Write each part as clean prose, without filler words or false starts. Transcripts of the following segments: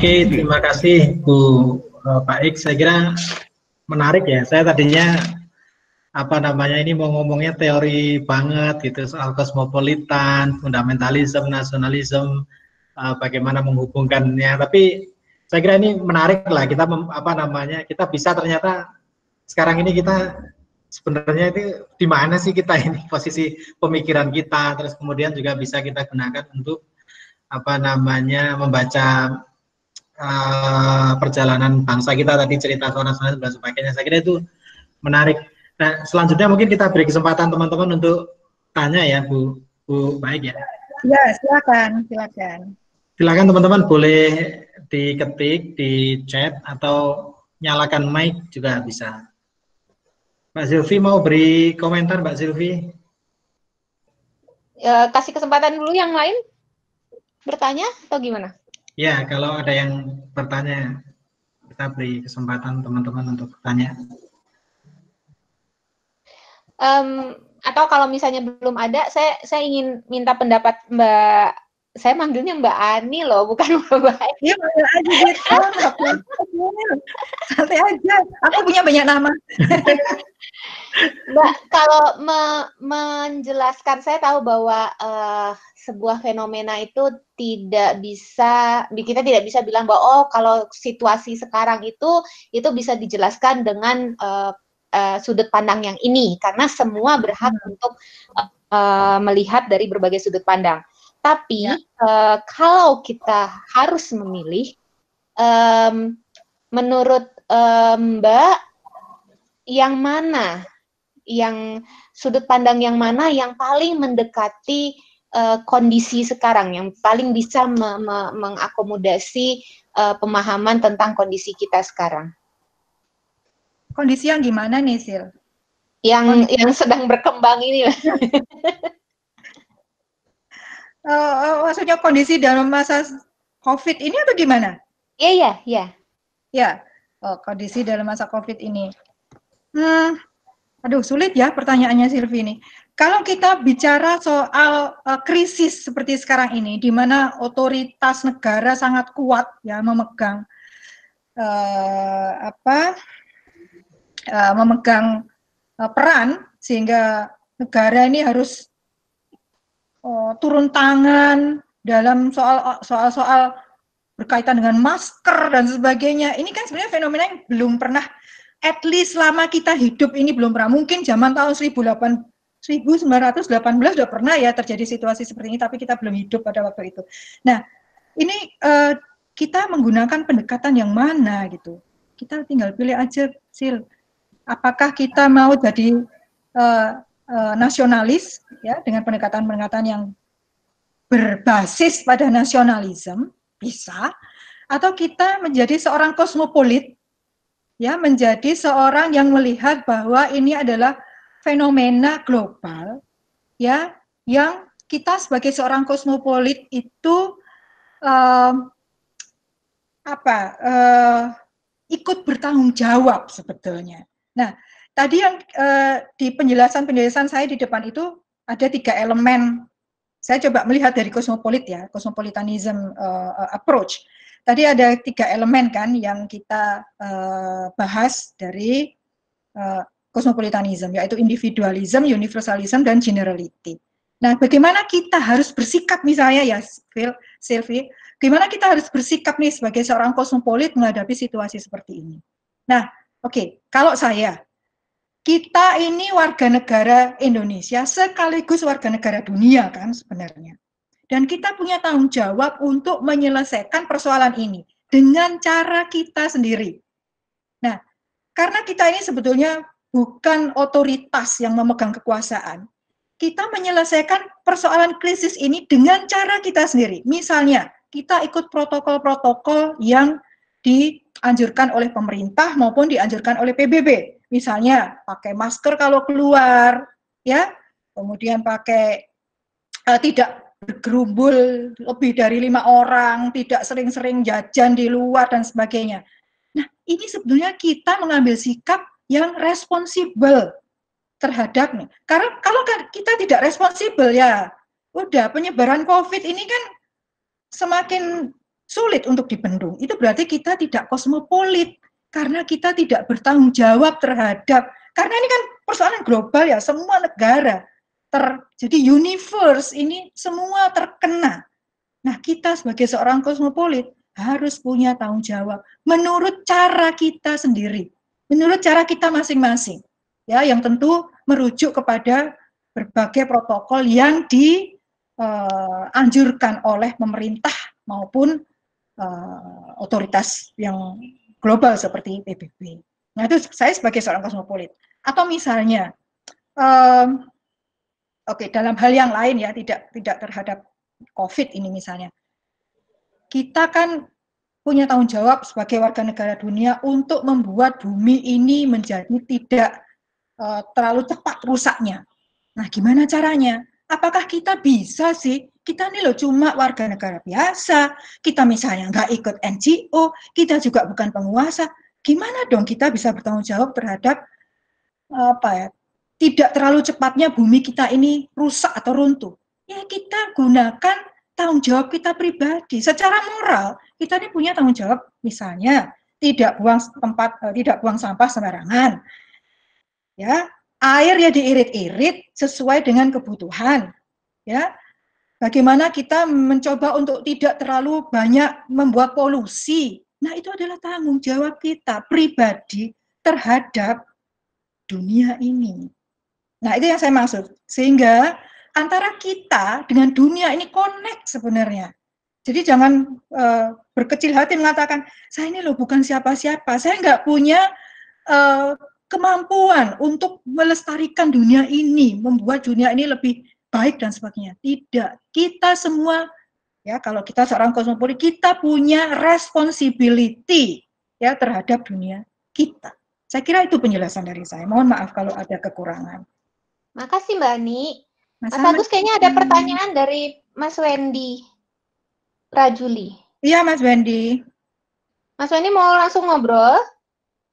Oke, terima kasih Bu Pak X. Saya kira menarik ya. Saya tadinya ini mau ngomongnya teori banget gitu soal kosmopolitan, fundamentalisme, nasionalisme, bagaimana menghubungkannya. Tapi saya kira ini menarik lah. Kita kita bisa ternyata sekarang ini kita sebenarnya itu di mana sih kita ini posisi pemikiran kita, terus kemudian juga bisa kita gunakan untuk membaca perjalanan bangsa kita tadi, cerita soal nasional dan sebagainya. Saya kira itu menarik. Nah, selanjutnya mungkin kita beri kesempatan teman-teman untuk tanya ya, Bu Baik ya. Ya, silakan. Silakan teman-teman, boleh diketik di chat atau nyalakan mic juga bisa. Mbak Silvi mau beri komentar, Mbak Silvi? Kasih kesempatan dulu yang lain bertanya atau gimana? Ya, kalau ada yang bertanya, kita beri kesempatan teman-teman untuk bertanya. Atau kalau misalnya belum ada, saya ingin minta pendapat Mbak. Saya manggilnya Mbak Ani loh, bukan Mbak Baik. Iya, manggil aja gitu. Santai aja. Aku punya banyak nama. Mbak, kalau menjelaskan, saya tahu bahwa sebuah fenomena itu kita tidak bisa bilang bahwa oh kalau situasi sekarang itu bisa dijelaskan dengan sudut pandang yang ini, karena semua berhak untuk melihat dari berbagai sudut pandang. Tapi kalau kita harus memilih, menurut Mbak, yang mana, yang sudut pandang yang mana yang paling mendekati kondisi sekarang, yang paling bisa mengakomodasi pemahaman tentang kondisi kita sekarang? Kondisi yang gimana nih, Sil? Yang sedang berkembang ini. Maksudnya kondisi dalam masa COVID ini atau gimana? Iya. Ya, kondisi dalam masa COVID ini. Aduh, sulit ya pertanyaannya, Silvi ini. Kalau kita bicara soal krisis seperti sekarang ini, di mana otoritas negara sangat kuat ya memegang memegang peran, sehingga negara ini harus turun tangan dalam soal berkaitan dengan masker dan sebagainya. Ini kan sebenarnya fenomena yang belum pernah, at least selama kita hidup ini belum pernah. Mungkin zaman tahun 1918 sudah pernah ya terjadi situasi seperti ini, tapi kita belum hidup pada waktu itu. Nah, ini kita menggunakan pendekatan yang mana gitu. Kita tinggal pilih aja, Sil. Apakah kita mau jadi nasionalis ya dengan pendekatan-pendekatan yang berbasis pada nasionalisme, bisa, atau kita menjadi seorang kosmopolit, ya, menjadi seorang yang melihat bahwa ini adalah fenomena global, ya, yang kita sebagai seorang kosmopolit itu ikut bertanggung jawab sebetulnya. Nah, tadi yang di penjelasan saya di depan itu ada 3 elemen. Saya coba melihat dari kosmopolit ya, cosmopolitanism approach. Tadi ada 3 elemen kan yang kita bahas dari cosmopolitanism, yaitu individualism, universalism, dan generality. Nah, bagaimana kita harus bersikap misalnya ya, Sylvie, bagaimana kita harus bersikap nih sebagai seorang kosmopolit menghadapi situasi seperti ini. Nah, oke, kalau kita ini warga negara Indonesia sekaligus warga negara dunia kan sebenarnya. Dan kita punya tanggung jawab untuk menyelesaikan persoalan ini dengan cara kita sendiri. Nah, karena kita ini sebetulnya bukan otoritas yang memegang kekuasaan, kita menyelesaikan persoalan krisis ini dengan cara kita sendiri. Misalnya, kita ikut protokol-protokol yang dianjurkan oleh pemerintah maupun dianjurkan oleh PBB. Misalnya, pakai masker kalau keluar, ya, kemudian pakai tidak bergerumbul lebih dari 5 orang, tidak sering-sering jajan di luar dan sebagainya. Nah, ini sebenarnya kita mengambil sikap yang responsibel terhadapnya. Karena kalau kita tidak responsibel ya, udah penyebaran COVID ini kan semakin sulit untuk dibendung. Itu berarti kita tidak kosmopolit, karena kita tidak bertanggung jawab terhadap, karena ini kan persoalan global ya, semua negara, jadi universe ini semua terkena. Nah, kita sebagai seorang kosmopolit harus punya tanggung jawab menurut cara kita sendiri, menurut cara kita masing-masing, ya, yang tentu merujuk kepada berbagai protokol yang dianjurkan oleh pemerintah maupun otoritas yang global seperti PBB. Nah, itu saya sebagai seorang kosmopolit. Atau misalnya, dalam hal yang lain ya, tidak terhadap COVID ini misalnya, kita kan punya tanggung jawab sebagai warga negara dunia untuk membuat bumi ini menjadi tidak terlalu cepat rusaknya. Nah, gimana caranya? Apakah kita bisa sih? Kita ini loh cuma warga negara biasa, kita misalnya nggak ikut NGO, kita juga bukan penguasa. Gimana dong kita bisa bertanggung jawab terhadap tidak terlalu cepatnya bumi kita ini rusak atau runtuh? Ya, kita gunakan tanggung jawab kita pribadi. Secara moral, kita ini punya tanggung jawab, misalnya tidak buang sampah sembarangan. Ya, air ya diirit-irit sesuai dengan kebutuhan. Ya, bagaimana kita mencoba untuk tidak terlalu banyak membuat polusi. Nah, itu adalah tanggung jawab kita pribadi terhadap dunia ini. Nah, itu yang saya maksud. Sehingga antara kita dengan dunia ini connect sebenarnya. Jadi jangan berkecil hati mengatakan, saya ini loh bukan siapa-siapa, saya nggak punya kemampuan untuk melestarikan dunia ini, membuat dunia ini lebih baik dan sebagainya. Tidak, kita semua, ya, kalau kita seorang kosmopolit, kita punya responsibility ya terhadap dunia kita. Saya kira itu penjelasan dari saya. Mohon maaf kalau ada kekurangan. Makasih Mbak Ani. Mas Agus kayaknya ada pertanyaan dari Mas Wendy Rajuli. Iya, Mas Wendy. Mas Wendy mau langsung ngobrol?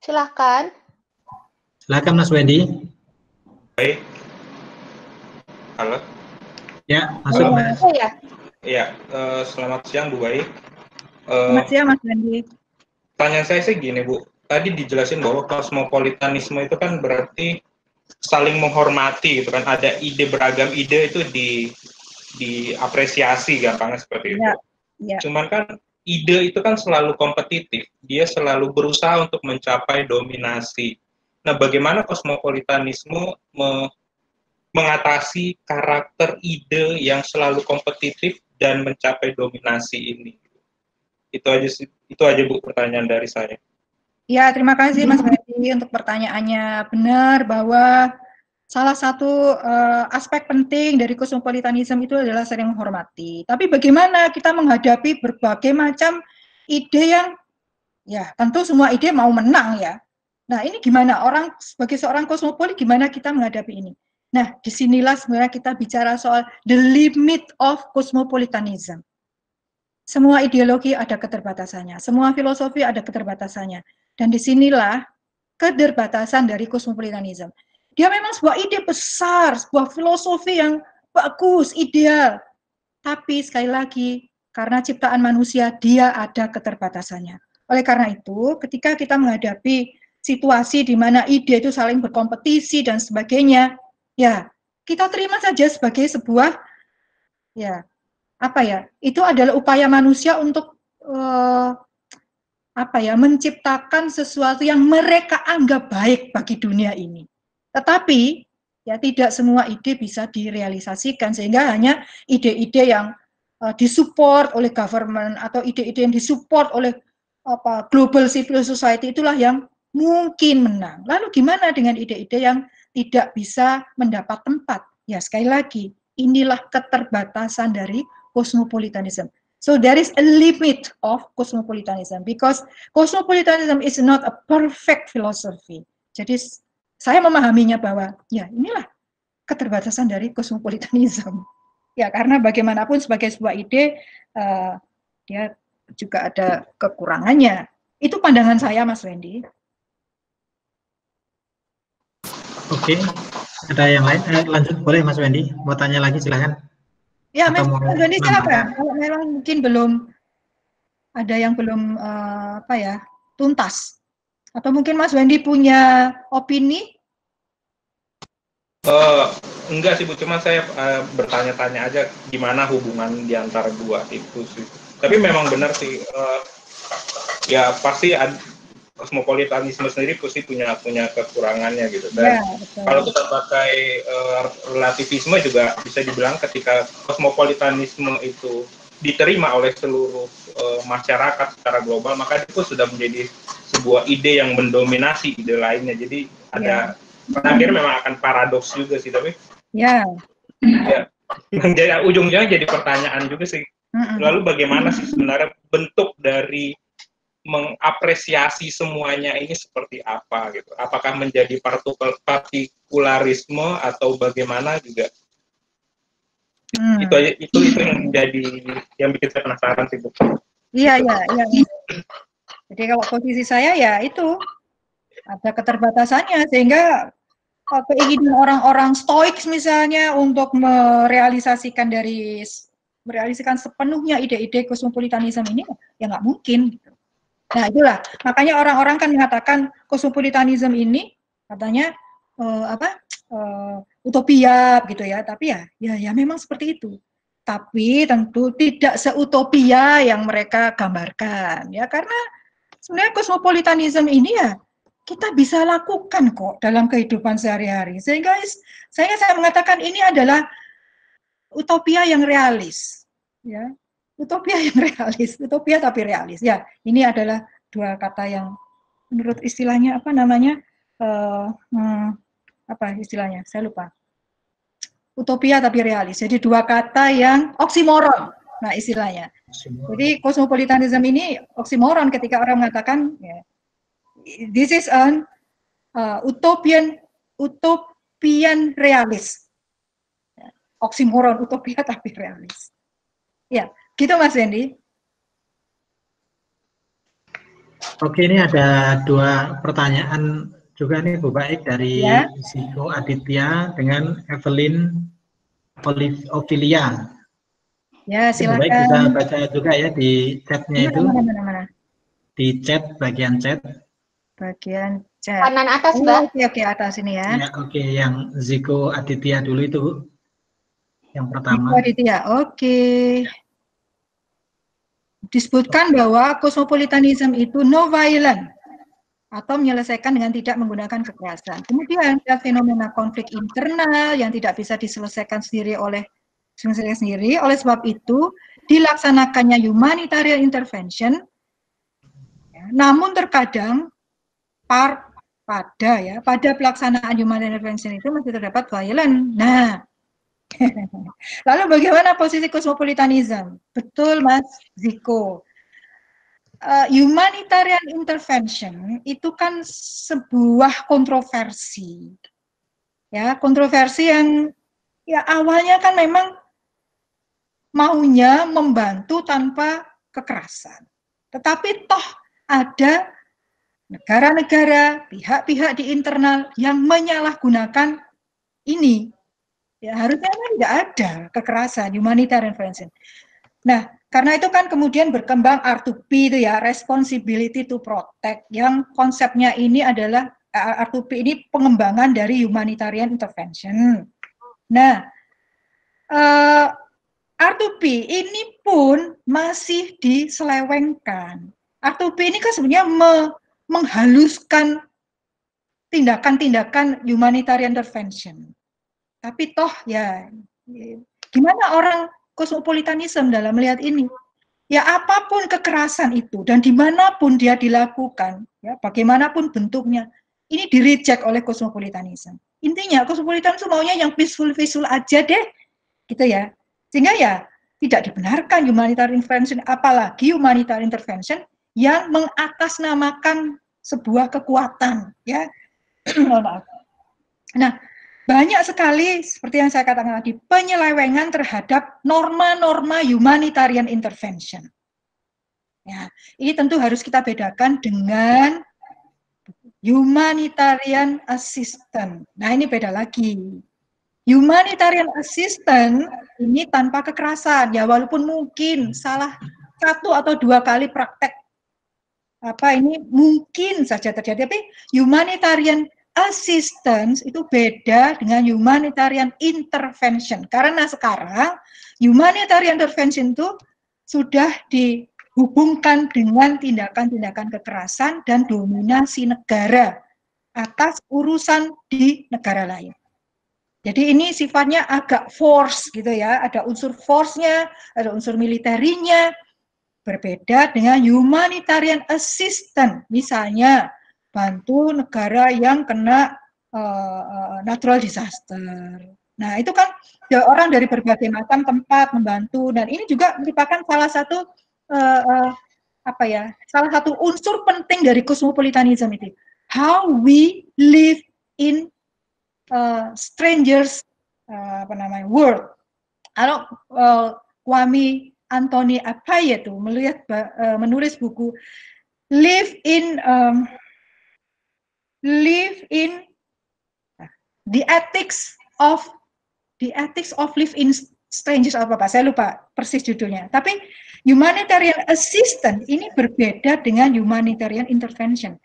Silahkan. Silakan Mas Wendy. Baik. Halo. Ya, masuk Mas. Oh ya. Iya, selamat siang Bu Baik. Selamat siang Mas Wendy. Pertanyaan saya sih gini Bu, tadi dijelasin bahwa kosmopolitanisme itu kan berarti saling menghormati gitu kan, ada ide, beragam ide itu diapresiasi, gampangnya seperti itu. Ya. Cuman kan ide itu kan selalu kompetitif, dia selalu berusaha untuk mencapai dominasi. Nah, bagaimana kosmopolitanisme mengatasi karakter ide yang selalu kompetitif dan mencapai dominasi ini? Itu aja Bu pertanyaan dari saya. Ya, terima kasih Mas Wendy untuk pertanyaannya. Benar bahwa salah satu aspek penting dari kosmopolitanisme itu adalah saling menghormati. Tapi bagaimana kita menghadapi berbagai macam ide yang, ya tentu semua ide mau menang ya. Nah, ini gimana sebagai seorang kosmopolit, gimana kita menghadapi ini? Nah, disinilah sebenarnya kita bicara soal the limit of cosmopolitanism. Semua ideologi ada keterbatasannya, semua filosofi ada keterbatasannya. Dan disinilah keterbatasan dari cosmopolitanism. Dia memang sebuah ide besar, sebuah filosofi yang bagus, ideal. Tapi sekali lagi, karena ciptaan manusia, dia ada keterbatasannya. Oleh karena itu, ketika kita menghadapi situasi di mana ide itu saling berkompetisi dan sebagainya, ya kita terima saja sebagai sebuah, ya itu adalah upaya manusia untuk menciptakan sesuatu yang mereka anggap baik bagi dunia ini. Tetapi ya tidak semua ide bisa direalisasikan, sehingga hanya ide-ide yang disupport oleh government atau ide-ide yang disupport oleh global civil society itulah yang mungkin menang. Lalu gimana dengan ide-ide yang tidak bisa mendapat tempat? Ya sekali lagi, inilah keterbatasan dari cosmopolitanism. So there is a limit of cosmopolitanism because cosmopolitanism is not a perfect philosophy. Jadi saya memahaminya bahwa ya inilah keterbatasan dari cosmopolitanism. Ya karena bagaimanapun sebagai sebuah ide dia juga ada kekurangannya. Itu pandangan saya, Mas Wendy. Oke, ada yang lain? Lanjut boleh Mas Wendy, mau tanya lagi silahkan. Ya, Mas Wendy silakan. Kalau memang mungkin belum ada yang belum tuntas. Atau mungkin Mas Wendy punya opini? Enggak sih Bu, cuma saya bertanya-tanya aja gimana hubungan di antara dua itu sih. Tapi memang benar sih, ya pasti kosmopolitanisme sendiri pasti punya kekurangannya gitu. Dan kalau kita pakai relativisme juga bisa dibilang ketika kosmopolitanisme itu diterima oleh seluruh masyarakat secara global, maka itu sudah menjadi sebuah ide yang mendominasi ide lainnya. Jadi ada akhirnya memang akan paradoks juga sih, tapi ya ujungnya jadi pertanyaan juga sih. Lalu bagaimana sih sebenarnya bentuk dari mengapresiasi semuanya ini seperti apa gitu? Apakah menjadi partikularisme atau bagaimana juga? Itu yang menjadi yang bikin saya penasaran sih Bu. Iya. Jadi kalau posisi saya ya itu ada keterbatasannya, sehingga keinginan orang-orang stoik misalnya untuk merealisasikan sepenuhnya ide-ide kosmopolitanisme ini ya nggak mungkin. Nah itulah makanya orang-orang kan mengatakan kosmopolitanisme ini katanya utopia gitu ya, tapi ya memang seperti itu. Tapi tentu tidak seutopia yang mereka gambarkan ya, karena sebenarnya kosmopolitanisme ini ya kita bisa lakukan kok dalam kehidupan sehari-hari. Sehingga saya mengatakan ini adalah utopia yang realis, ya. Utopia yang realis, utopia tapi realis. Ya, ini adalah dua kata yang menurut istilahnya apa namanya? Apa istilahnya? Saya lupa. Utopia tapi realis. Jadi dua kata yang oksimoron. Nah, istilahnya. Jadi kosmopolitanisme ini oksimoron ketika orang mengatakan ya, this is an utopian realis. Oksimoron, utopia tapi realis. Ya, gitu Mas Wendy. Oke, ini ada dua pertanyaan juga nih Bu Baik dari Ziko Aditya dengan Evelyn Ophelia. Ya, silakan. Bu Baik bisa baca juga ya di chatnya itu. Mana. Di chat, bagian chat. Bagian chat. Kanan atas, Mbak. Oke, atas ini ya. Ya, oke, yang Ziko Aditya dulu itu, Bu. Yang pertama. Ziko Aditya, oke. Disebutkan bahwa kosmopolitanisme itu no violent atau menyelesaikan dengan tidak menggunakan kekerasan. Kemudian ada fenomena konflik internal yang tidak bisa diselesaikan sendiri. Oleh sebab itu dilaksanakannya humanitarian intervention. Namun terkadang pada pelaksanaan humanitarian intervention itu masih terdapat violence. Nah, lalu bagaimana posisi kosmopolitanisme? Betul, Mas Ziko. Humanitarian intervention itu kan sebuah kontroversi. Ya, kontroversi yang ya awalnya kan memang maunya membantu tanpa kekerasan. Tetapi toh ada negara-negara, pihak-pihak di internal yang menyalahgunakan ini. Ya, harusnya tidak ada kekerasan, humanitarian intervention. Nah, karena itu kan kemudian berkembang R2P itu ya, responsibility to protect, yang konsepnya ini adalah R2P ini pengembangan dari humanitarian intervention. Nah, R2P ini pun masih diselewengkan. R2P ini kan sebenarnya menghaluskan tindakan-tindakan humanitarian intervention. Tapi toh ya, gimana orang kosmopolitanisme dalam melihat ini? Ya apapun kekerasan itu dan dimanapun dia dilakukan, ya bagaimanapun bentuknya, ini di-reject oleh kosmopolitanisme. Intinya kosmopolitanisme maunya yang peaceful aja deh, gitu ya. Sehingga ya tidak dibenarkan humanitarian intervention, apalagi humanitarian intervention yang mengatasnamakan sebuah kekuatan, ya. Nah, banyak sekali seperti yang saya katakan tadi penyelewengan terhadap norma-norma humanitarian intervention. Ya, ini tentu harus kita bedakan dengan humanitarian assistance. Nah, ini beda lagi. Humanitarian assistance ini tanpa kekerasan, ya walaupun mungkin salah 1 atau 2 kali praktek ini mungkin saja terjadi, tapi humanitarian assistance itu beda dengan humanitarian intervention, karena sekarang humanitarian intervention itu sudah dihubungkan dengan tindakan-tindakan kekerasan dan dominasi negara atas urusan di negara lain. Jadi ini sifatnya agak force gitu ya, ada unsur force-nya, ada unsur militerinya. Berbeda dengan humanitarian assistance, misalnya bantu negara yang kena natural disaster. Nah, itu kan orang dari berbagai macam tempat membantu, dan ini juga merupakan salah satu salah satu unsur penting dari cosmopolitanism itu. How we live in strangers world. Kalau Kwame Anthony Appiah itu menulis buku Live in the ethics of live in strangers, saya lupa persis judulnya. Tapi humanitarian assistance ini berbeda dengan humanitarian intervention.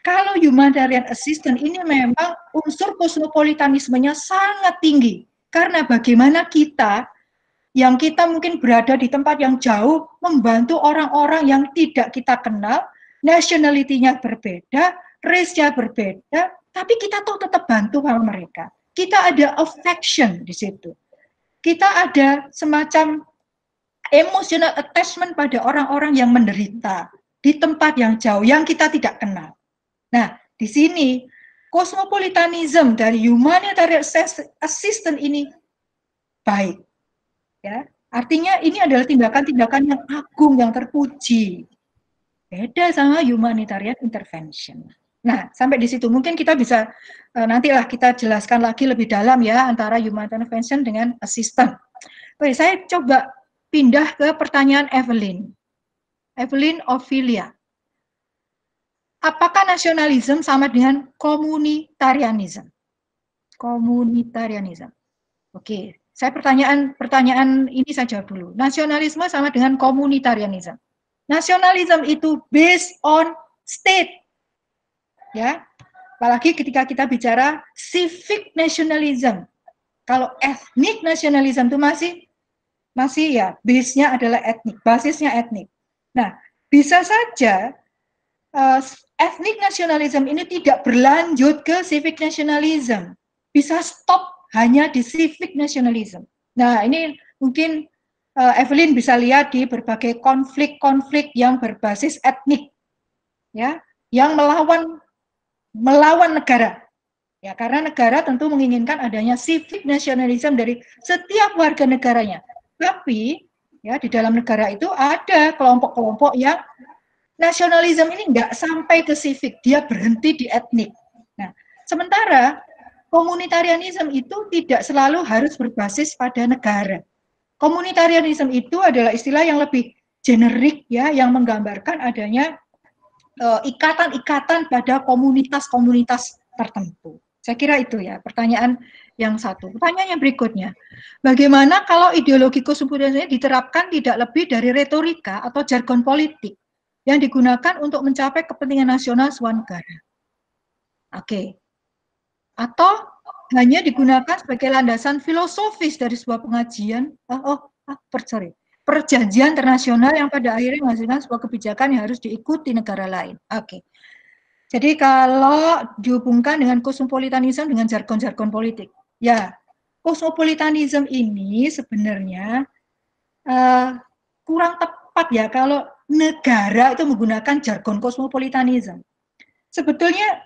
Kalau humanitarian assistance ini memang unsur kosmopolitanismenya sangat tinggi, karena bagaimana kita mungkin berada di tempat yang jauh, membantu orang-orang yang tidak kita kenal, nationality-nya berbeda, race-nya berbeda, tapi kita tetap bantu sama mereka. Kita ada affection di situ. Kita ada semacam emotional attachment pada orang-orang yang menderita di tempat yang jauh, yang kita tidak kenal. Nah, di sini cosmopolitanism dari humanitarian assistance ini baik. Ya, artinya ini adalah tindakan-tindakan yang agung, yang terpuji. Beda sama humanitarian intervention. Nah, sampai di situ mungkin kita bisa nantilah kita jelaskan lagi lebih dalam ya antara humanitarian intervention dengan assistance. Oke, saya coba pindah ke pertanyaan Evelyn Ophelia. Apakah nasionalisme sama dengan komunitarianisme? Komunitarianisme. Oke. Saya pertanyaan ini saja dulu. Nasionalisme sama dengan komunitarianisme. Nasionalisme itu based on state. Ya. Apalagi ketika kita bicara civic nationalism. Kalau ethnic nationalism itu masih ya base-nya adalah etnik, basisnya etnik. Nah, bisa saja ethnic nationalism ini tidak berlanjut ke civic nationalism. Bisa stop hanya di civic nationalism. Nah, ini mungkin Evelyn bisa lihat di berbagai konflik-konflik yang berbasis etnik, ya, yang melawan negara. Ya, karena negara tentu menginginkan adanya civic nationalism dari setiap warga negaranya. Tapi, ya, di dalam negara itu ada kelompok-kelompok yang nasionalisme ini nggak sampai ke civic, dia berhenti di etnik. Nah, sementara komunitarianisme itu tidak selalu harus berbasis pada negara. Komunitarianisme itu adalah istilah yang lebih generik ya, yang menggambarkan adanya ikatan-ikatan pada komunitas-komunitas tertentu. Saya kira itu ya, pertanyaan yang satu. Pertanyaan yang berikutnya, bagaimana kalau ideologi kosmopolitanisme diterapkan tidak lebih dari retorika atau jargon politik yang digunakan untuk mencapai kepentingan nasional sebuah negara? Oke. Atau hanya digunakan sebagai landasan filosofis dari sebuah perjanjian internasional yang pada akhirnya menghasilkan sebuah kebijakan yang harus diikuti negara lain. Oke. Jadi kalau dihubungkan dengan kosmopolitanisme dengan jargon-jargon politik, ya kosmopolitanisme ini sebenarnya kurang tepat ya kalau negara itu menggunakan jargon kosmopolitanisme. Sebetulnya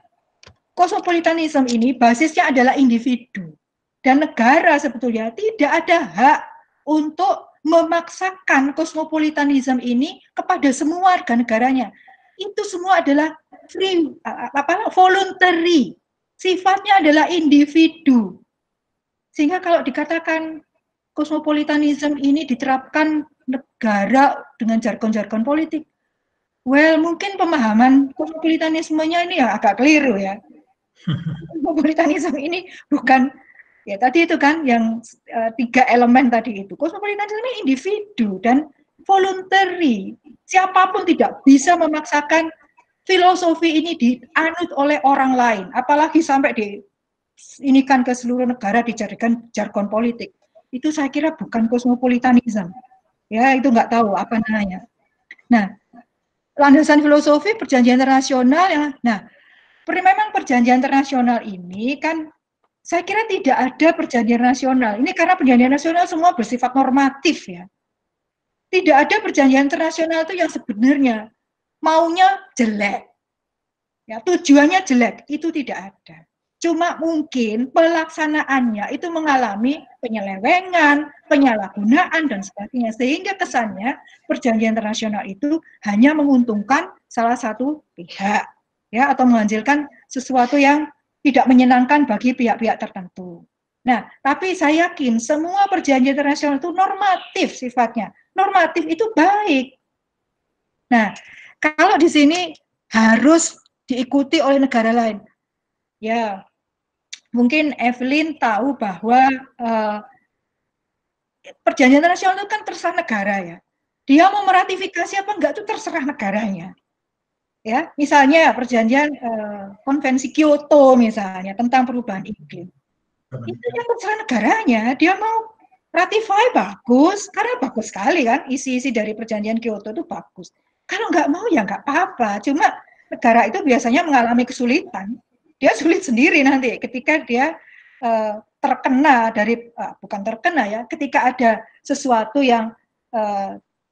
kosmopolitanisme ini basisnya adalah individu, dan negara sebetulnya tidak ada hak untuk memaksakan kosmopolitanisme ini kepada semua warga negaranya. Itu semua adalah free, voluntary, sifatnya adalah individu. Sehingga kalau dikatakan kosmopolitanisme ini diterapkan negara dengan jargon-jargon politik, well, mungkin pemahaman kosmopolitanismenya ini ya agak keliru ya. Kosmopolitanisme ini bukan, ya tadi itu kan yang 3 elemen tadi itu. Kosmopolitanisme ini individu, dan voluntary. Siapapun tidak bisa memaksakan filosofi ini dianut oleh orang lain, apalagi sampai diinikan ke seluruh negara dijadikan jargon politik. Itu saya kira bukan kosmopolitanisme. Ya, itu nggak tahu apa namanya. Nah, landasan filosofi perjanjian internasional yang, nah, memang perjanjian internasional ini kan saya kira tidak ada perjanjian nasional. Ini karena perjanjian nasional semua bersifat normatif ya. Tidak ada perjanjian internasional itu yang sebenarnya maunya jelek. Ya, tujuannya jelek, itu tidak ada. Cuma mungkin pelaksanaannya itu mengalami penyelewengan, penyalahgunaan, dan sebagainya. Sehingga kesannya perjanjian internasional itu hanya menguntungkan salah satu pihak, ya, atau menghasilkan sesuatu yang tidak menyenangkan bagi pihak-pihak tertentu. Nah, tapi saya yakin semua perjanjian internasional itu normatif sifatnya. Normatif itu baik. Nah, kalau di sini harus diikuti oleh negara lain. Ya, mungkin Evelyn tahu bahwa perjanjian internasional itu kan terserah negara ya. Dia mau meratifikasi apa enggak itu terserah negaranya. Ya, misalnya perjanjian konvensi Kyoto misalnya tentang perubahan iklim. Itu yang terserah negaranya, dia mau ratify bagus, karena bagus sekali kan isi-isi dari perjanjian Kyoto itu bagus. Kalau nggak mau ya nggak apa-apa, cuma negara itu biasanya mengalami kesulitan. Dia sulit sendiri nanti ketika dia terkena dari, bukan terkena ya, ketika ada sesuatu yang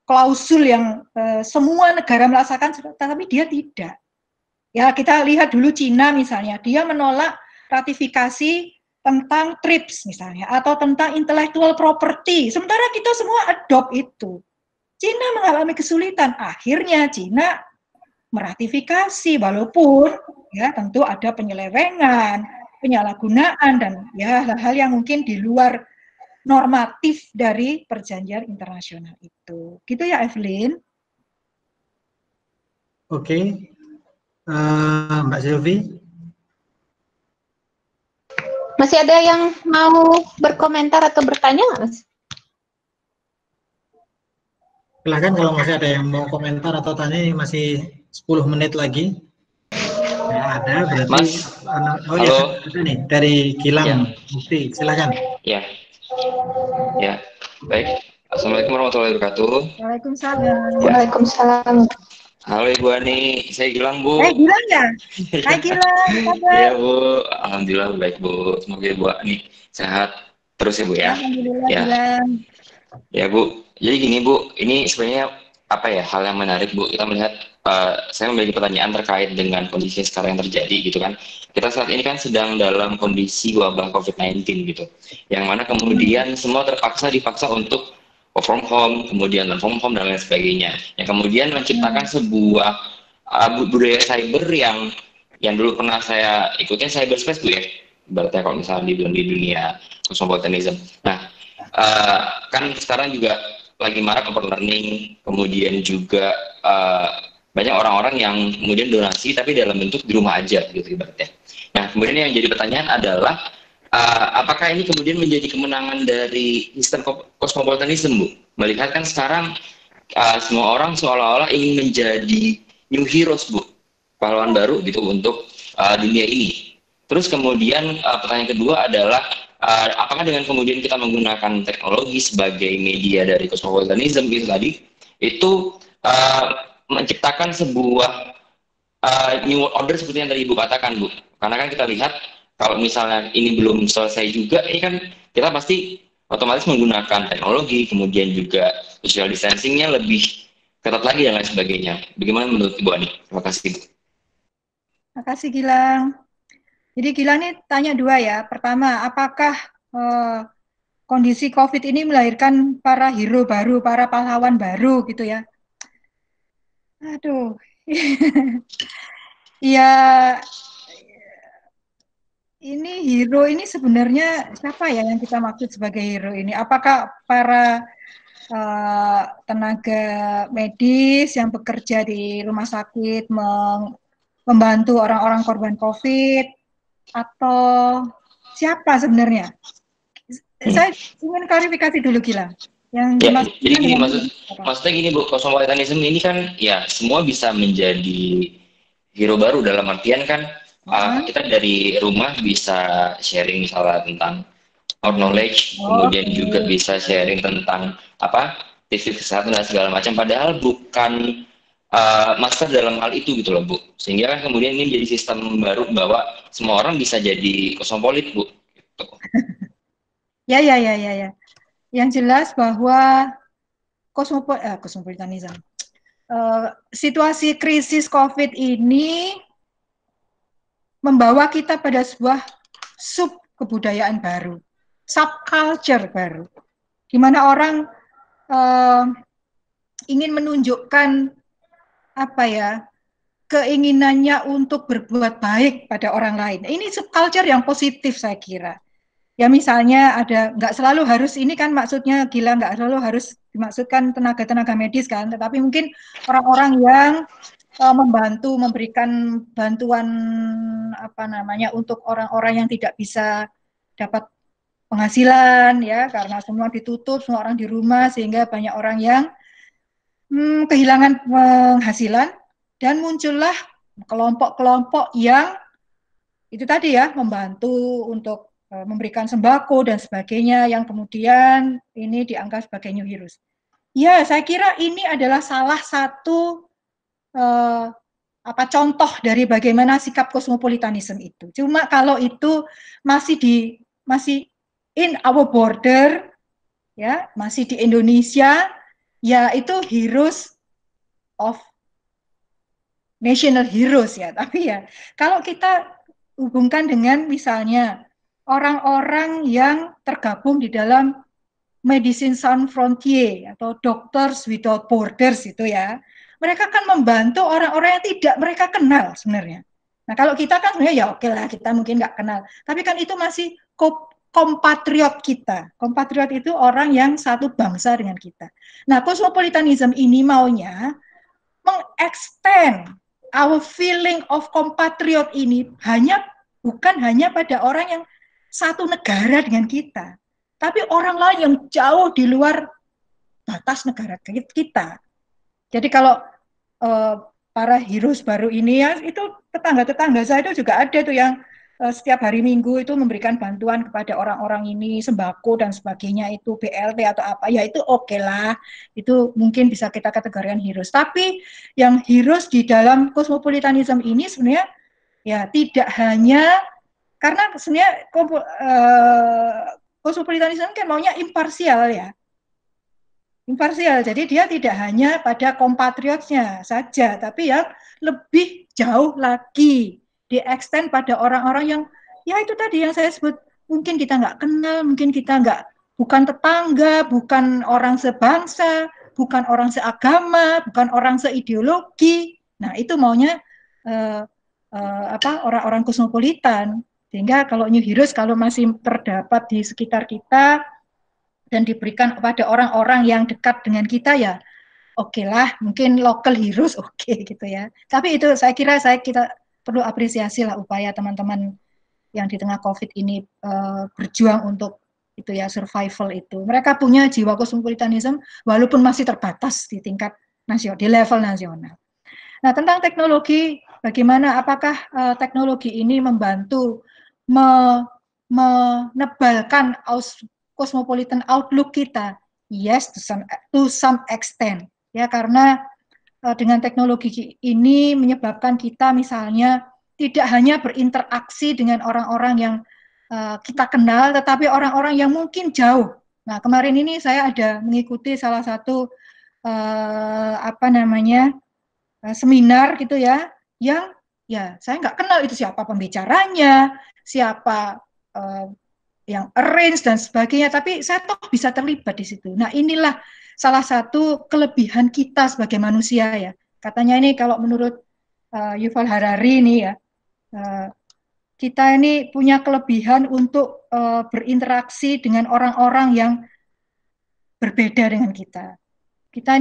klausul yang semua negara merasakan, tapi dia tidak. Ya, kita lihat dulu Cina misalnya, dia menolak ratifikasi tentang TRIPS misalnya, atau tentang intellectual property. Sementara kita semua adopt itu. Cina mengalami kesulitan. Akhirnya Cina meratifikasi, walaupun ya tentu ada penyelewengan, penyalahgunaan, dan ya hal-hal yang mungkin di luar normatif dari perjanjian internasional itu. Gitu ya, Evelyn? Oke. Mbak Sylvie? Masih ada yang mau berkomentar atau bertanya nggak, Mas? Silahkan kalau masih ada yang mau komentar atau tanya, masih 10 menit lagi. Ya, ada, berarti. Mas, oh halo. ya, ada nih, dari Gilang. Bukti, silakan. Ya, ya, baik. Assalamualaikum warahmatullahi wabarakatuh. Waalaikumsalam. Waalaikumsalam. Halo Ibu Ani, saya Gilang Bu. Gilang ya? Hai Gilang, kabar? Iya Bu, alhamdulillah baik Bu. Semoga Ibu Ani sehat terus ya Bu ya. Alhamdulillah Ya. Gilang. Ya Bu, jadi gini Bu, ini sebenarnya apa ya hal yang menarik Bu. Kita melihat, saya memiliki pertanyaan terkait dengan kondisi sekarang yang terjadi gitu kan. Kita saat ini kan sedang dalam kondisi wabah COVID-19 gitu, yang mana kemudian semua dipaksa untuk work from home, kemudian learn from home dan lain sebagainya. Yang kemudian menciptakan sebuah budaya cyber yang dulu pernah saya ikutin, cyberspace Bu ya. Berarti kalau misalnya di dunia cosmopolitanism. Nah, kan sekarang juga lagi marak open learning, kemudian juga banyak orang-orang yang kemudian donasi tapi dalam bentuk di rumah aja gitu ibaratnya. Nah, kemudian yang jadi pertanyaan adalah apakah ini kemudian menjadi kemenangan dari sistem cosmopolitanism Bu? Melihat kan sekarang semua orang seolah-olah ingin menjadi new heroes Bu, pahlawan baru gitu untuk dunia ini. Terus kemudian pertanyaan kedua adalah apakah dengan kemudian kita menggunakan teknologi sebagai media dari cosmopolitanism itu tadi, itu menciptakan sebuah new world order seperti yang tadi Ibu katakan Bu. Karena kan kita lihat kalau misalnya ini belum selesai juga, ini kan kita pasti otomatis menggunakan teknologi, kemudian juga social distancing-nya lebih ketat lagi dan lain sebagainya. Bagaimana menurut Ibu Ani? Terima kasih Bu. Terima kasih Gilang. Jadi Gilang ini tanya dua ya. Pertama, apakah kondisi COVID ini melahirkan para hero baru, para pahlawan baru gitu ya? Aduh, ya ini hero ini sebenarnya siapa ya yang kita maksud sebagai hero ini? Apakah para tenaga medis yang bekerja di rumah sakit membantu orang-orang korban COVID, atau siapa sebenarnya? Saya ingin klarifikasi dulu Gilang. Yang Ya, dimaksudkan jadi gini dengan apa? maksudnya gini Bu, cosmopolitanism ini kan ya semua bisa menjadi hero baru dalam artian kan kita dari rumah bisa sharing misalnya tentang our knowledge, Oh, kemudian juga oke. bisa sharing tentang apa tips kesehatan dan segala macam. Padahal bukan master dalam hal itu gitu loh Bu. Sehingga kan kemudian ini jadi sistem baru bahwa semua orang bisa jadi kosmopolit Bu. Gitu. Ya. Yang jelas bahwa kosmopolitanisme, situasi krisis COVID ini membawa kita pada sebuah sub kebudayaan baru, subculture baru, di mana orang ingin menunjukkan apa ya, keinginannya untuk berbuat baik pada orang lain. Ini subculture yang positif saya kira. Ya misalnya ada, nggak selalu harus ini kan maksudnya gila, nggak selalu harus dimaksudkan tenaga-tenaga medis kan, tetapi mungkin orang-orang yang membantu memberikan bantuan apa namanya untuk orang-orang yang tidak bisa dapat penghasilan ya karena semua ditutup, semua orang di rumah sehingga banyak orang yang kehilangan penghasilan dan muncullah kelompok-kelompok yang itu tadi ya membantu untuk memberikan sembako dan sebagainya yang kemudian ini dianggap sebagai new heroes. Ya, saya kira ini adalah salah satu contoh dari bagaimana sikap kosmopolitanisme itu. Cuma kalau itu masih in our border, ya masih di Indonesia, ya itu heroes of national heroes ya. Tapi ya kalau kita hubungkan dengan misalnya orang-orang yang tergabung di dalam Medicine Sans Frontier atau Doctors Without Borders itu ya, mereka kan membantu orang-orang yang tidak mereka kenal sebenarnya. Nah kalau kita kan sebenarnya ya oke lah kita mungkin nggak kenal, tapi kan itu masih kompatriot kita. Kompatriot itu orang yang satu bangsa dengan kita. Nah cosmopolitanism ini maunya mengextend our feeling of compatriot ini bukan hanya pada orang yang satu negara dengan kita, tapi orang lain yang jauh di luar batas negara kita. Jadi kalau para heroes baru ini ya itu tetangga-tetangga saya itu juga ada tuh yang setiap hari Minggu itu memberikan bantuan kepada orang-orang ini sembako dan sebagainya itu BLT atau apa ya itu oke lah itu mungkin bisa kita kategorikan heroes. Tapi yang heroes di dalam cosmopolitanism ini sebenarnya ya tidak hanya karena sebenarnya cosmopolitanism kan maunya imparsial ya. Imparsial, jadi dia tidak hanya pada kompatriotnya saja, tapi yang lebih jauh lagi, di-extend pada orang-orang yang, ya itu tadi yang saya sebut, mungkin kita nggak kenal, mungkin kita bukan tetangga, bukan orang sebangsa, bukan orang seagama, bukan orang seideologi. Nah itu maunya orang-orang kosmopolitan. Sehingga kalau new heroes, kalau masih terdapat di sekitar kita, dan diberikan kepada orang-orang yang dekat dengan kita ya oke lah mungkin local heroes oke gitu ya tapi itu saya kira kita perlu apresiasi lah upaya teman-teman yang di tengah COVID ini berjuang untuk itu ya survival itu mereka punya jiwa cosmopolitanism walaupun masih terbatas di tingkat nasional di level nasional. Nah tentang teknologi bagaimana apakah teknologi ini membantu menebalkan cosmopolitan outlook kita, yes to some extent, ya karena dengan teknologi ini menyebabkan kita misalnya tidak hanya berinteraksi dengan orang-orang yang kita kenal, tetapi orang-orang yang mungkin jauh. Nah kemarin ini saya ada mengikuti salah satu seminar gitu ya, yang ya saya nggak kenal itu siapa pembicaranya, siapa yang arrange dan sebagainya, tapi saya toh bisa terlibat di situ. Nah inilah salah satu kelebihan kita sebagai manusia ya. Katanya ini kalau menurut Yuval Harari ini ya, kita ini punya kelebihan untuk berinteraksi dengan orang-orang yang berbeda dengan kita. Kita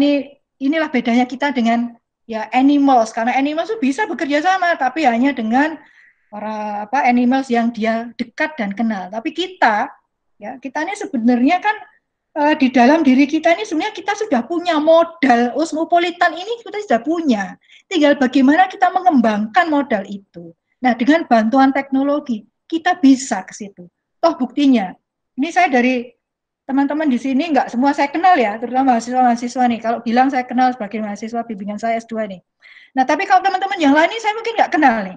inilah bedanya kita dengan ya animals, karena animals itu bisa bekerja sama, tapi hanya dengan animals yang dia dekat dan kenal. Tapi kita ini sebenarnya kan di dalam diri kita ini sebenarnya kita sudah punya modal kosmopolitan ini, kita sudah punya. Tinggal bagaimana kita mengembangkan modal itu. Nah, dengan bantuan teknologi kita bisa ke situ. Toh buktinya, ini saya dari teman-teman di sini nggak semua saya kenal ya, terutama mahasiswa-mahasiswa nih. Kalau bilang saya kenal sebagai mahasiswa bimbingan saya S2 nih. Nah, tapi kalau teman-teman yang lain ini saya mungkin nggak kenal nih.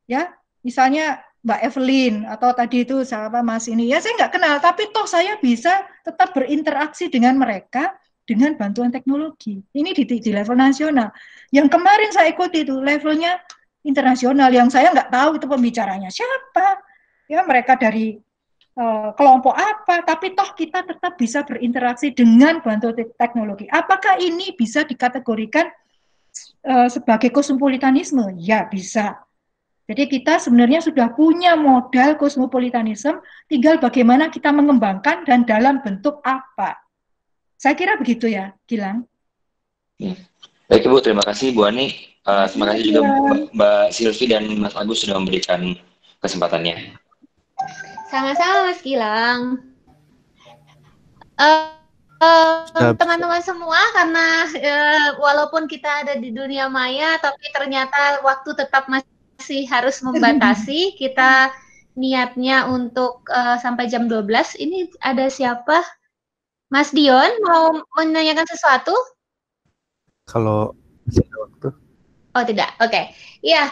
Ya, misalnya Mbak Evelyn atau tadi itu siapa Mas ini, ya saya nggak kenal, tapi toh saya bisa tetap berinteraksi dengan mereka dengan bantuan teknologi. Ini di level nasional. Yang kemarin saya ikuti itu levelnya internasional, yang saya nggak tahu itu pembicaranya siapa. Ya, mereka dari kelompok apa, tapi toh kita tetap bisa berinteraksi dengan bantuan teknologi. Apakah ini bisa dikategorikan sebagai kosmopolitanisme? Ya, bisa. Jadi kita sebenarnya sudah punya modal kosmopolitanisme, tinggal bagaimana kita mengembangkan dan dalam bentuk apa. Saya kira begitu ya, Gilang. Baik Ibu, terima kasih Bu Ani. Terima kasih juga Mbak Silvi dan Mas Agus sudah memberikan kesempatannya. Sama-sama Mas Gilang. Teman-teman semua, karena walaupun kita ada di dunia maya, tapi ternyata waktu tetap masih harus membatasi. Kita niatnya untuk sampai jam 12. Ini ada siapa? Mas Dion mau menanyakan sesuatu? Kalau masih ada waktu. Oh tidak, oke. Iya.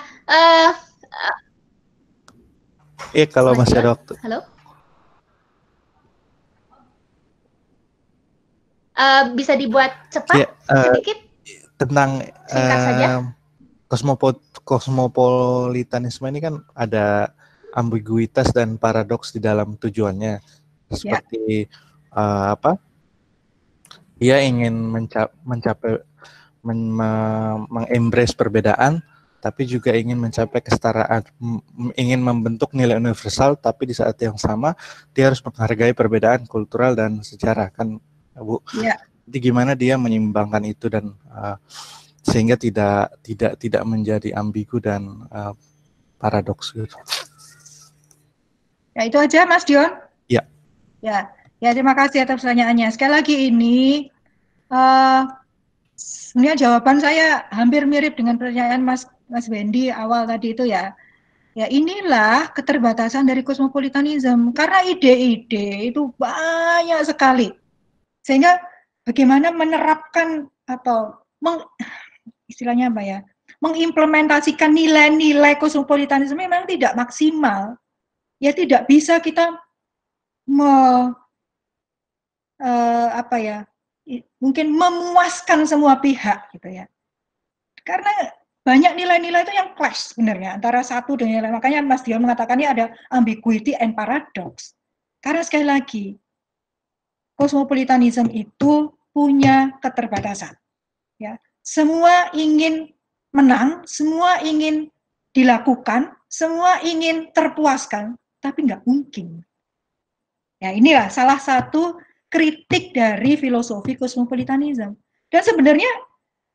Kalau Mas masih Dion? ada waktu. Halo. Bisa dibuat cepat sedikit? Tentang singkat saja. Kosmopolitanisme ini kan ada ambiguitas dan paradoks di dalam tujuannya. Seperti dia ingin mencapai mengembrace perbedaan, tapi juga ingin mencapai kesetaraan, ingin membentuk nilai universal, tapi di saat yang sama dia harus menghargai perbedaan kultural dan sejarah, kan Bu? Ya. Jadi gimana dia menyeimbangkan itu dan sehingga tidak menjadi ambigu dan paradoks gitu. Ya itu aja Mas Dion. Ya. Ya terima kasih atas pertanyaannya. Sekali lagi ini sebenarnya jawaban saya hampir mirip dengan pertanyaan Mas Wendy awal tadi itu ya. Ya inilah keterbatasan dari kosmopolitanisme, karena ide-ide itu banyak sekali. Sehingga bagaimana menerapkan atau istilahnya apa ya, mengimplementasikan nilai-nilai kosmopolitanisme memang tidak maksimal. Ya tidak bisa kita mungkin memuaskan semua pihak gitu ya. Karena banyak nilai-nilai itu yang clash sebenarnya antara satu dengan lain. Makanya Mas Dion mengatakan ini ada ambiguity and paradox. Karena sekali lagi kosmopolitanisme itu punya keterbatasan. Ya, semua ingin menang, semua ingin dilakukan, semua ingin terpuaskan, tapi nggak mungkin. Ya inilah salah satu kritik dari filosofi kosmopolitanisme. Dan sebenarnya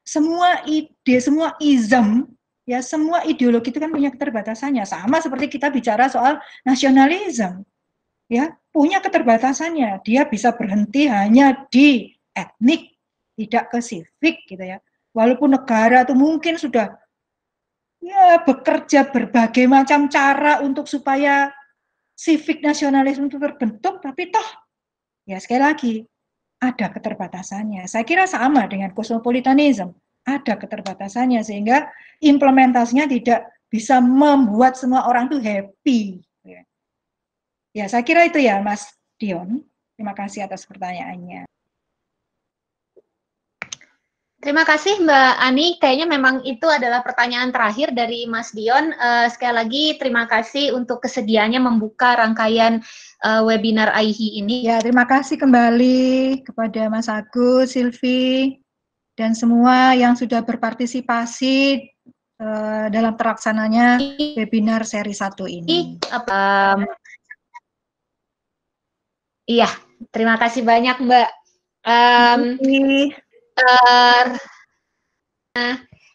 semua ide, semua ism, ya semua ideologi itu kan punya keterbatasannya. Sama seperti kita bicara soal nasionalisme, ya punya keterbatasannya. Dia bisa berhenti hanya di etnik, tidak ke sivik, gitu ya. Walaupun negara itu mungkin sudah ya bekerja berbagai macam cara untuk supaya sivik nasionalisme itu terbentuk, tapi toh ya sekali lagi ada keterbatasannya. Saya kira sama dengan kosmopolitanisme, ada keterbatasannya sehingga implementasinya tidak bisa membuat semua orang itu happy. Ya, saya kira itu ya Mas Dion. Terima kasih atas pertanyaannya. Terima kasih Mbak Ani, kayaknya memang itu adalah pertanyaan terakhir dari Mas Dion. Sekali lagi terima kasih untuk kesediaannya membuka rangkaian webinar AIHI ini. Ya, terima kasih kembali kepada Mas Agus, Silvi, dan semua yang sudah berpartisipasi dalam terlaksananya webinar seri 1 ini. Iya, terima kasih banyak Mbak.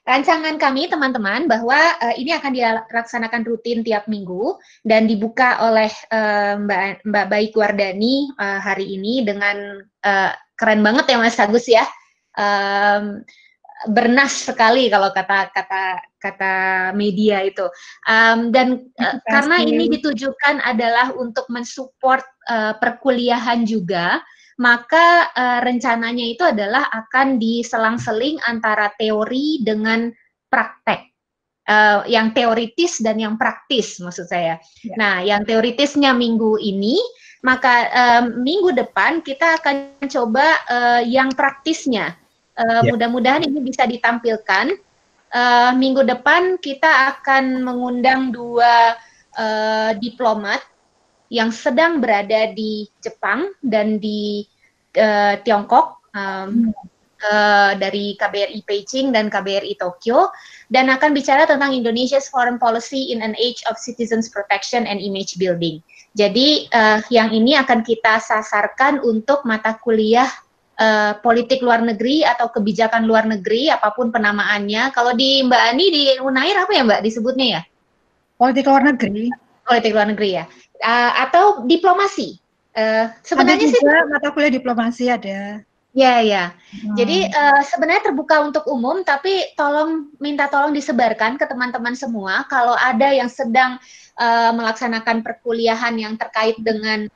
Rancangan kami teman-teman bahwa ini akan dilaksanakan rutin tiap minggu dan dibuka oleh Mbak Baik Wardani hari ini dengan keren banget ya Mas Agus ya. Bernas sekali kalau kata media itu, dan karena ini ditujukan adalah untuk mensupport perkuliahan juga, maka rencananya itu adalah akan diselang-seling antara teori dengan praktek, yang teoritis dan yang praktis maksud saya. Ya. Nah, yang teoritisnya minggu ini, maka minggu depan kita akan coba yang praktisnya. Mudah-mudahan ini bisa ditampilkan. Minggu depan kita akan mengundang 2 diplomat yang sedang berada di Jepang dan di Tiongkok, dari KBRI Beijing dan KBRI Tokyo, dan akan bicara tentang Indonesia's Foreign Policy in an Age of Citizens Protection and Image Building. Jadi yang ini akan kita sasarkan untuk mata kuliah politik luar negeri atau kebijakan luar negeri, apapun penamaannya. Kalau di Mbak Ani di Unair apa ya Mbak disebutnya ya? Politik luar negeri. Politik luar negeri ya. Atau diplomasi. Sebenarnya sih mata kuliah diplomasi ada. Ya. Jadi sebenarnya terbuka untuk umum, tapi minta tolong disebarkan ke teman-teman semua. Kalau ada yang sedang melaksanakan perkuliahan yang terkait dengan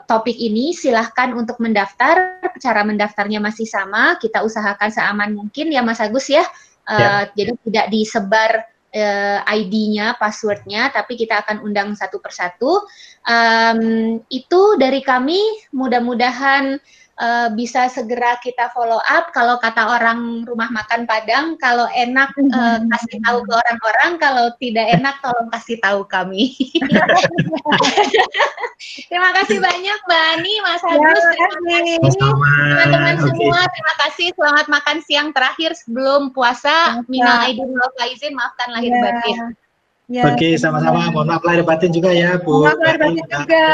topik ini, silahkan untuk mendaftar. Cara mendaftarnya masih sama, kita usahakan seaman mungkin ya Mas Agus ya. Jadi tidak disebar ID-nya, password-nya, tapi kita akan undang satu persatu. Itu dari kami, mudah-mudahan bisa segera kita follow up. Kalau kata orang rumah makan Padang, kalau enak kasih tahu ke orang-orang, kalau tidak enak tolong kasih tahu kami. Terima kasih banyak Mbak Ani, Mas Agus, teman-teman semua, terima kasih. Selamat makan siang terakhir sebelum puasa. Minal aidin wal faizin, maafkan lahir batin. Oke, sama-sama. Mohon maaf lahir batin juga ya Bu. Mohon maaf lahir batin juga.